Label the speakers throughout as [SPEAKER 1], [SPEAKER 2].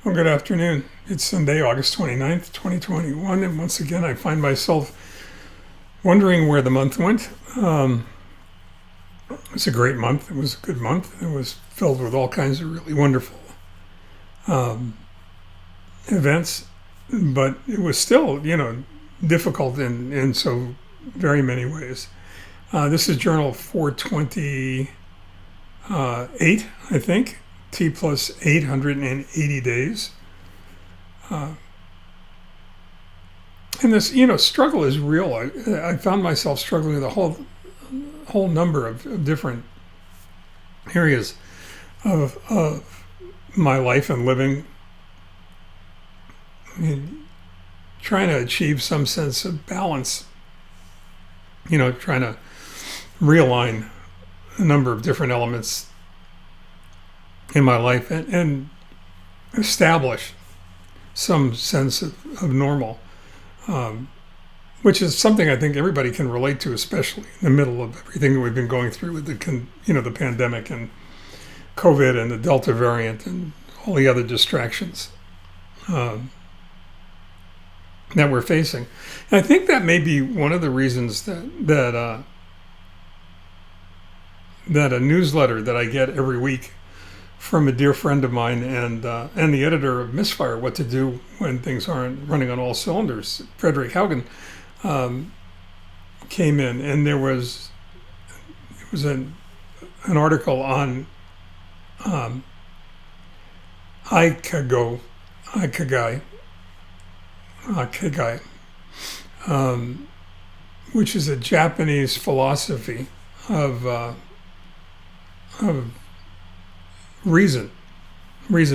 [SPEAKER 1] Well, good afternoon. It's Sunday, August 29th, 2021, and once again I find myself wondering where the month went. It was a great month. It was a good month. It was filled with all kinds of really wonderful events, but it was still, difficult in so very many ways. This is Journal 428, I think. T+880 days. And this, struggle is real. I found myself struggling with a whole number of different areas of my life and living. Trying to achieve some sense of balance. Trying to realign a number of different elements in my life and establish some sense of normal, which is something I think everybody can relate to, especially in the middle of everything that we've been going through with the pandemic and COVID and the Delta variant and all the other distractions that we're facing. And I think that may be one of the reasons that a newsletter that I get every week from a dear friend of mine and the editor of Misfire, What to Do When Things Aren't Running on All Cylinders, Frederick Haugen, came in, and it was an article on Ikigai, which is a Japanese philosophy of reason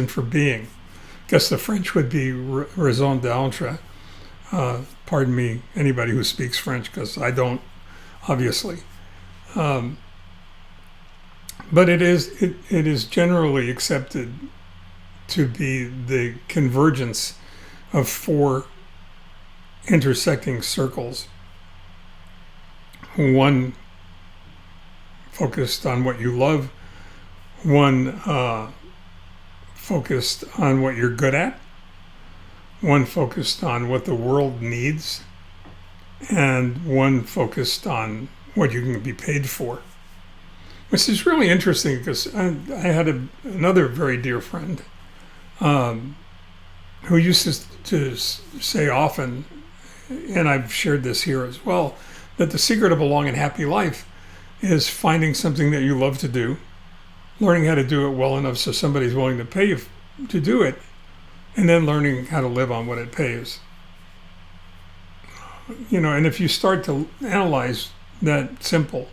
[SPEAKER 1] for being. I guess the French would be raison d'être. Pardon me, anybody who speaks French, because I don't, obviously. But it is generally accepted to be the convergence of four intersecting circles. One focused on what you love, one focused on what you're good at, one focused on what the world needs, and one focused on what you can be paid for. Which is really interesting because I had another very dear friend who used to say often, and I've shared this here as well, that the secret of a long and happy life is finding something that you love to do, learning how to do it well enough so somebody's willing to pay you to do it, and then learning how to live on what it pays. And if you start to analyze that simple,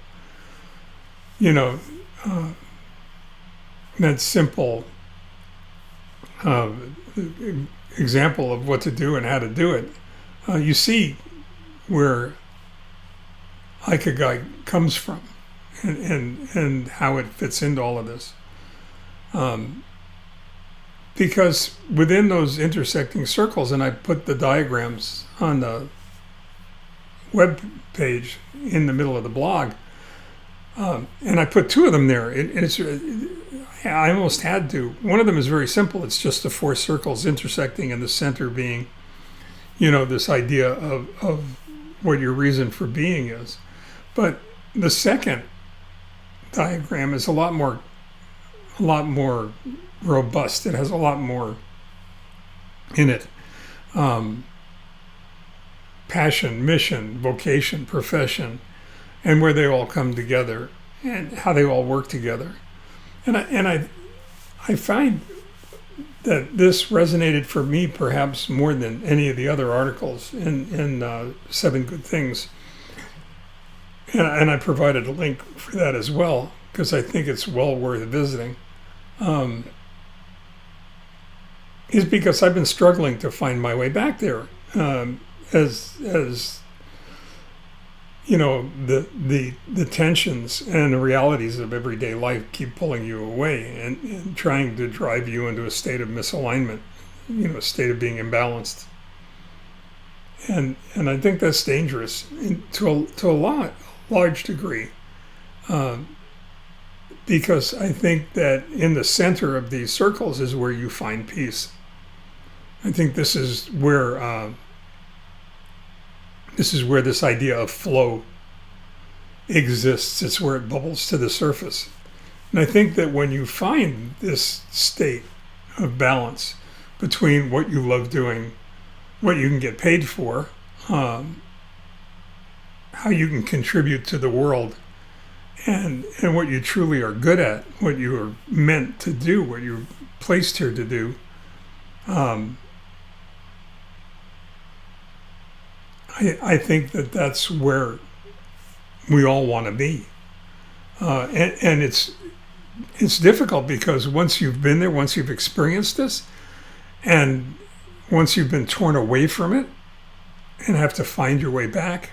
[SPEAKER 1] example of what to do and how to do it, you see where Ikigai comes from and how it fits into all of this. Because within those intersecting circles, and I put the diagrams on the web page in the middle of the blog, and I put two of them there. I almost had to. One of them is very simple. It's just the four circles intersecting and the center being, this idea of what your reason for being is. But the second diagram is a lot more robust. It has a lot more in it. Passion, mission, vocation, profession, and where they all come together and how they all work together. And I find that this resonated for me perhaps more than any of the other articles in 7 Good Things. And I provided a link for that as well, because I think it's well worth visiting. Is because I've been struggling to find my way back there, as the tensions and the realities of everyday life keep pulling you away and trying to drive you into a state of misalignment, a state of being imbalanced. And I think that's dangerous to a large degree, because I think that in the center of these circles is where you find peace. I think this is where this idea of flow exists. It's where it bubbles to the surface. And I think that when you find this state of balance between what you love doing, what you can get paid for, how you can contribute to the world, and what you truly are good at, what you are meant to do, what you're placed here to do, I think that that's where we all want to be. And it's difficult because once you've been there, once you've experienced this, and once you've been torn away from it and have to find your way back,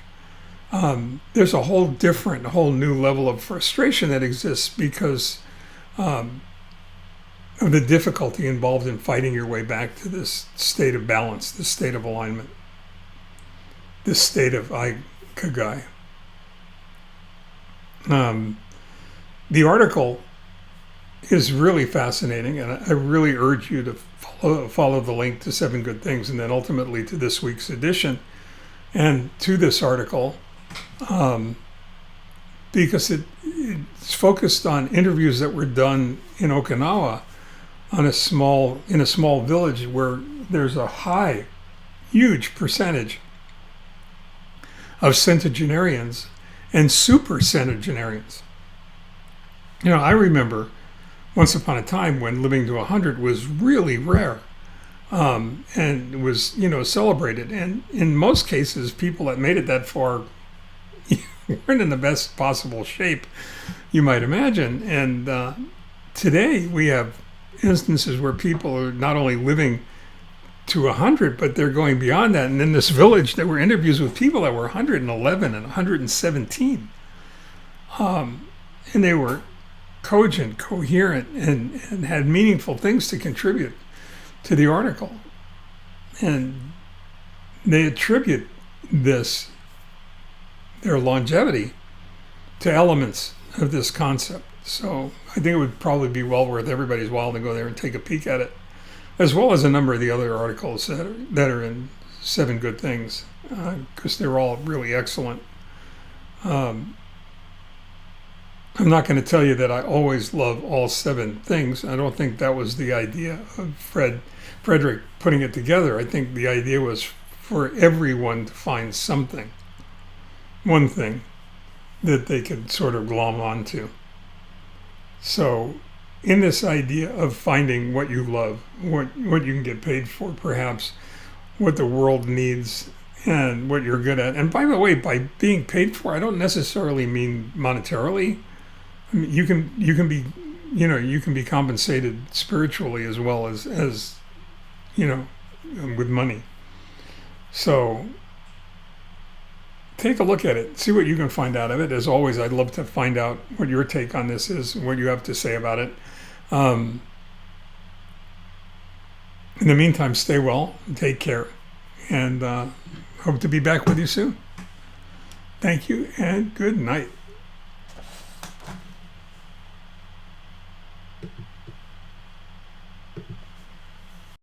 [SPEAKER 1] there's a whole new level of frustration that exists because of the difficulty involved in fighting your way back to this state of balance, this state of alignment, this state of Ikigai. The article is really fascinating, and I really urge you to follow the link to 7 Good Things and then ultimately to this week's edition and to this article, because it's focused on interviews that were done in Okinawa in a small village where there's a huge percentage of centenarians and super centenarians. I remember once upon a time when living to 100 was really rare, and was, celebrated. And in most cases, people that made it that far weren't in the best possible shape you might imagine. And today we have instances where people are not only living to 100, but they're going beyond that. And in this village, there were interviews with people that were 111 and 117. And they were cogent, coherent, and had meaningful things to contribute to the article. And they attribute their longevity, to elements of this concept. So I think it would probably be well worth everybody's while to go there and take a peek at it, as well as a number of the other articles that are in 7 Good Things, because they're all really excellent. I'm not going to tell you that I always love all 7 things. I don't think that was the idea of Frederick putting it together. I think the idea was for everyone to find something, one thing, that they could sort of glom onto. So in this idea of finding what you love, what you can get paid for, perhaps, what the world needs, and what you're good at. And by the way, by being paid for, I don't necessarily mean monetarily. I mean, you can be compensated spiritually as well as with money. So take a look at it, see what you can find out of it. As always, I'd love to find out what your take on this is, what you have to say about it. In the meantime, stay well, take care, and hope to be back with you soon. Thank you, and good night.